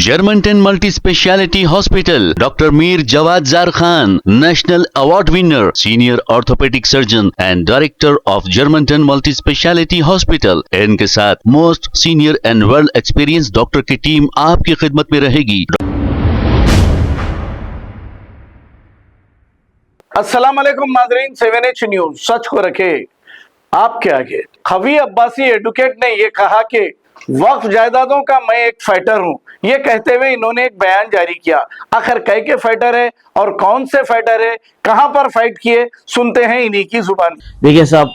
Germantown Multi Speciality Hospital, Dr. Mir Jawad Zar Khan, National Award winner, Senior Orthopedic Surgeon and Director of Germantown Multi Speciality Hospital. इनके साथ most senior and world experience doctor की team आपकी खिदमत में रहेगी। अस्सलाम वालेकुम नाज़रीन, 7H न्यूज सच को रखे आपके आगे। खवी अब्बासी एडवोकेट ने यह कहा कि वक्फ जायदादों का मैं एक फाइटर हूं। ये कहते हुए इन्होंने एक बयान जारी किया। आखिर कै के फाइटर है और कौन से फाइटर है, कहां पर फाइट किए, सुनते हैं इन्हीं की जुबान। देखिए साहब,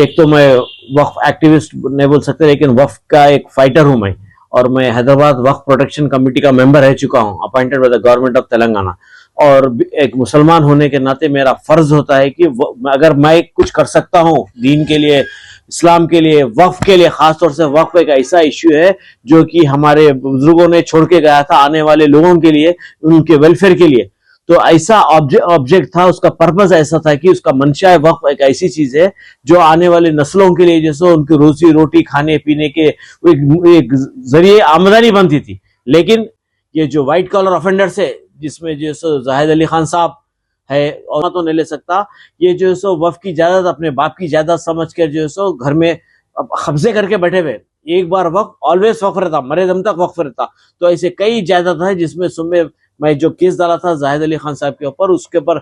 एक तो मैं वक्फ एक्टिविस्ट नहीं बोल सकते, लेकिन वक्फ का एक फाइटर हूं मैं, और मैं हैदराबाद वक्फ प्रोटेक्शन कमेटी का मेंबर रह चुका हूं, appointed by the government of Telangana. और एक मुसलमान होने के नाते मेरा फर्ज होता है कि अगर मैं कुछ कर सकता हूं दीन के लिए, इस्लाम के लिए, वक्फ के लिए, खासतौर से वक्फ एक ऐसा इश्यू है जो कि हमारे बुजुर्गों ने छोड़ के गया था आने वाले लोगों के लिए, उनके वेलफेयर के लिए। तो ऐसा ऑब्जेक्ट था, उसका पर्पस ऐसा था कि उसका मंशा वक्फ एक ऐसी चीज है जो आने वाले नस्लों के लिए जैसे उनकी रोजी रोटी खाने पीने के एक जरिए आमदनी बनती थी। लेकिन ये जो व्हाइट कॉलर ऑफेंडर्स है, जिसमें जो सो जाहिद अली खान साहब है, और तो नहीं ले सकता, ये जो सो वक्फ की जायदाद अपने बाप की जायदाद समझ कर जो सो घर में कब्जे करके बैठे हुए। एक बार वक्फ ऑलवेज वक्फ रहता, मरे दम तक वक्फ रहता। तो ऐसे कई जायदाद है जिसमें सुबह मैं जो केस डाला था जाहिद अली खान साहब के ऊपर, उसके ऊपर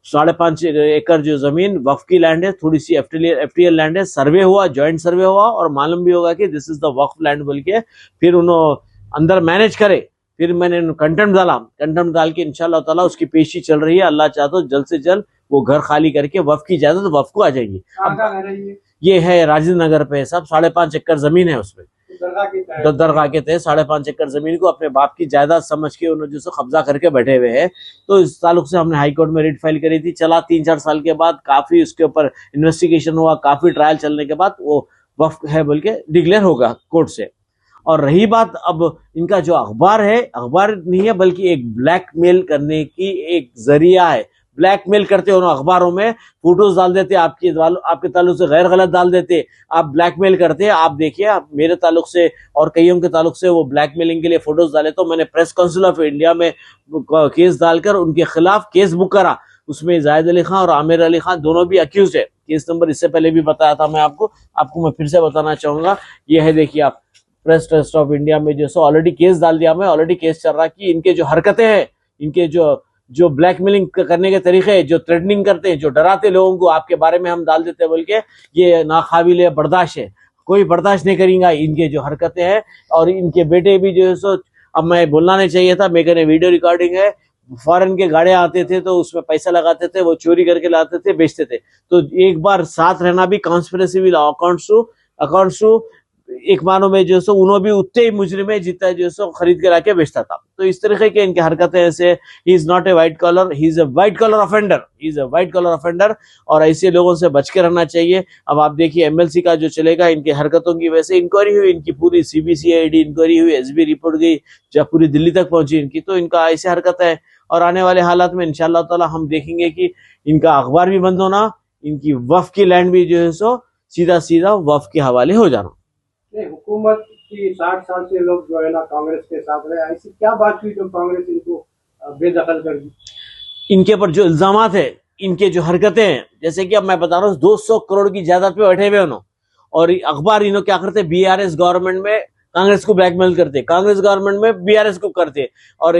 5.5 एकड़ जो जमीन वक्फ की लैंड है, थोड़ी सी एफटीएल लैंड है। सर्वे हुआ, ज्वाइंट सर्वे हुआ, और मालूम भी होगा कि this is the Waqf land बोल के। फिर उन्होंने अंदर मैनेज करे, फिर मैंने कंटेम्प्ट डाल के इंशाल्लाह ताला उसकी पेशी चल रही है। अल्लाह चाहे तो जल्द से जल्द वो घर खाली करके वक्फ की इजाजत वक्फ को आ जाएगी। ये है राजेंद्र नगर पे सब 5.5 एकड़ जमीन है, उसमें दरगाह के तहत 5.5 एकड़ जमीन को अपने बाप की जायदाद समझ के उन्होंने जो कब्जा करके बैठे हुए हैं। तो इस ताल्लुक से हमने हाई कोर्ट में रिट फाइल करी थी। चला 3-4 साल के बाद काफी उसके ऊपर इन्वेस्टिगेशन हुआ, काफी ट्रायल चलने के बाद वो वक्फ है बोल के डिक्लेयर होगा कोर्ट से। और रही बात अब इनका जो अखबार है, अखबार नहीं है बल्कि एक ब्लैकमेल करने की एक जरिया है। ब्लैकमेल करते हो ना, अखबारों में फोटोज डाल देते, आपके ताल्लुक से गैर गलत डाल देते, आप ब्लैकमेल करते। आप देखिए, मेरे ताल्लुक से और कईयों के ताल्लुक से वो ब्लैकमेलिंग के लिए फोटोज डाले। तो मैंने प्रेस काउंसिल ऑफ इंडिया में केस डालकर उनके खिलाफ केस बुक करा। उसमें जाहिद अली खान और आमिर अली खान दोनों भी अक्यूज है। केस नंबर इससे पहले भी बताया था मैं आपको मैं फिर से बताना चाहूंगा। ये है, देखिए आप, प्रेस ट्रस्ट ऑफ इंडिया में जो ऑलरेडी केस डाल दिया मैं, ऑलरेडी केस चल रहा कि इनके जो हरकतें हैं, इनके जो ब्लैकमेलिंग करने के तरीके हैं, जो थ्रेटनिंग करते हैं, जो डराते लोगों को आपके बारे में हम डाल देते हैं बोल के, ये नाकाबिल बर्दाश्त है। कोई बर्दाश्त नहीं करेगा इनके जो हरकतें हैं। और इनके बेटे भी जो है सो, अब मैं बोलना नहीं चाहिए था, मेरे वीडियो रिकॉर्डिंग है, फॉरेन के गाड़े आते थे तो उसमें पैसा लगाते थे, वो चोरी करके लाते थे, बेचते थे। तो एक बार साथ रहना भी कॉन्स्पिरेसी विद अकाउंट्स टू एक मानो में जो सो उन्होंने भी उतने ही मुजरिम है जितना जो सो खरीद के लाके बेचता था। तो इस तरीके के इनके हरकतें ऐसे, he is not a white collar, he is a white collar offender, और ऐसे लोगों से बच के रहना चाहिए। अब आप देखिए एमएलसी का जो चलेगा, इनके हरकतों की वजह से इंक्वायरी हुई, इनकी पूरी सीबीसीआईडी इंक्वायरी हुई, एसबी रिपोर्ट गई, जब पूरी दिल्ली तक पहुंची इनकी। तो इनका ऐसे हरकत है, और आने वाले हालात में इंशाल्लाह ताला हम देखेंगे कि इनका अखबार भी बंद होना, इनकी वक्फ की लैंड भी जो है सो सीधा वक्फ के हवाले हो जाना। हुकूमत की 60 साल से लोग जो है ना कांग्रेस के साथ रहे, ऐसी क्या बात हुई जो कांग्रेस इनको बेदखल कर दी? इनके ऊपर जो इल्जामात है, इनके जो हरकतें हैं, जैसे कि अब मैं बता रहा हूँ 200 करोड़ की जायदाद पे बैठे हुए उन्होंने, और अखबार इन्होंने क्या करते, बीआरएस गवर्नमेंट में कांग्रेस को ब्लैकमेल करते, कांग्रेस गवर्नमेंट में बीआरएस को करते। और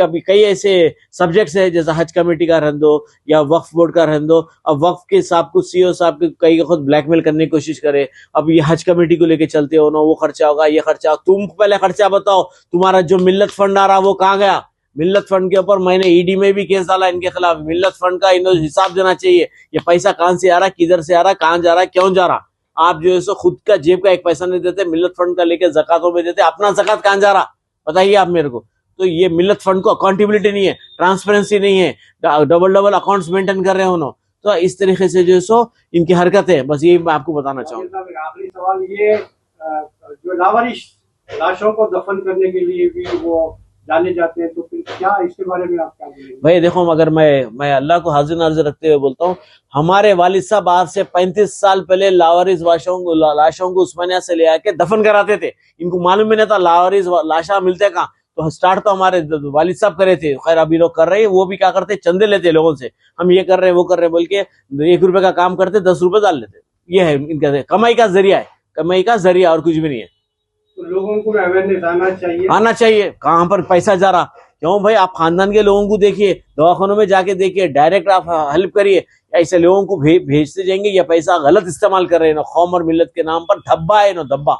अभी कई ऐसे सब्जेक्ट्स है, जैसे हज कमेटी का रहन दो या वक्फ बोर्ड का रहन दो। अब वक्फ के साहब को, सीईओ साहब को कई खुद ब्लैकमेल करने की कोशिश करे। अब ये हज कमेटी को लेके चलते हो ना, वो खर्चा होगा, ये खर्चा, तुम पहले खर्चा बताओ, तुम्हारा जो मिल्लत फंड आ रहा वो कहाँ गया? मिल्लत फंड के ऊपर मैंने ईडी में भी केस डाला इनके खिलाफ। मिल्लत फंड का इन्हें हिसाब देना चाहिए, ये पैसा कहां से आ रहा, किधर से आ रहा, कहां जा रहा, क्यों जा रहा। आप जो है सो खुद का जेब का एक पैसा नहीं देते, मिल्लत फंड का लेके ज़कातों में देते, अपना ज़कात कहां जा रहा बताइए आप मेरे को। तो ये मिल्लत फंड को अकाउंटेबिलिटी नहीं है, ट्रांसपेरेंसी नहीं है, डबल अकाउंट्स मेंटेन कर रहे हैं उन्होंने। तो इस तरीके से जो है सो इनकी हरकतें, बस यही मैं आपको बताना चाहूंगा। आखिरी सवाल, ये जो लावारिस लाशों को दफन करने के लिए भी वो डाले जाते हैं, तो फिर क्या इसके बारे में आप क्या बोलेंगे? भाई देखो, अगर मैं अल्लाह को हाजिर नाजिर रखते हुए बोलता हूँ, हमारे वालिद साहब आज से 35 साल पहले लावारिस लाशों को उस्मानिया से ले आके दफन कराते थे। इनको मालूम भी नहीं था लावारिस लाशा मिलते कहाँ। तो स्टार्ट तो हमारे वालिद साहब करे थे, खैर अभी लोग कर रहे हैं। वो भी क्या करते, चंदे लेते लोगों से, हम ये कर रहे हैं वो कर रहे हैं बोल के 1 रुपए का काम करते 10 रुपए डाल लेते। ये है इनका कमाई का जरिया है, कमाई का जरिया और कुछ भी नहीं है। तो लोगों को अवेयरनेस आना चाहिए कहाँ पर पैसा जा रहा, क्यों भाई? आप खानदान के लोगों को देखिए, दवाखानों में जाके देखिए, डायरेक्ट आप हेल्प करिए। ऐसे लोगों को भेजते जाएंगे, या पैसा गलत इस्तेमाल कर रहे हैं ना, कौम और मिल्लत के नाम पर धब्बा है ना धब्बा।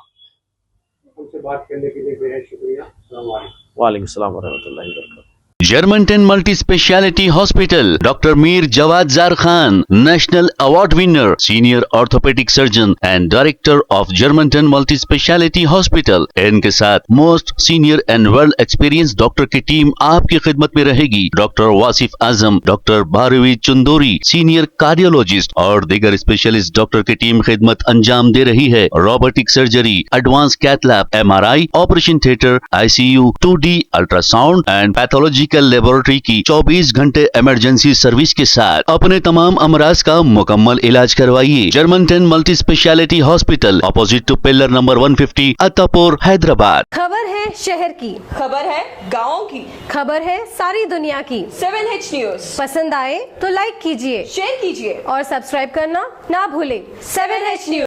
हमसे बात करने के लिए बेहद शुक्रिया। अस्सलाम वालेकुम। वालेकुम सलाम व रहमतुल्लाहि व बरकातहू। Germantown Multi Speciality Hospital, Dr. Mir Jawad Zar Khan, National Award winner, Senior Orthopedic Surgeon and Director of Germantown Multi Speciality Hospital। इनके साथ most senior and well experience doctor की टीम आपकी खिदमत में रहेगी। Doctor Wasif Azam, doctor Bharvi Chandori, senior cardiologist और दीगर specialist doctor की टीम खिदमत अंजाम दे रही है। Robotic surgery, advance cath lab, MRI, operation theatre, ICU, 2D ultrasound and pathological laboratory की 24 घंटे इमरजेंसी सर्विस के साथ अपने तमाम अमराज का मुकम्मल इलाज करवाइए। Germanten multi speciality hospital, opposite to pillar number 150, Attapur, Hyderabad. खबर है शहर की, खबर है गाँव की, खबर है सारी दुनिया की। 7H न्यूज पसंद आए तो लाइक कीजिए, शेयर कीजिए और सब्सक्राइब करना ना भूलें। 7H news.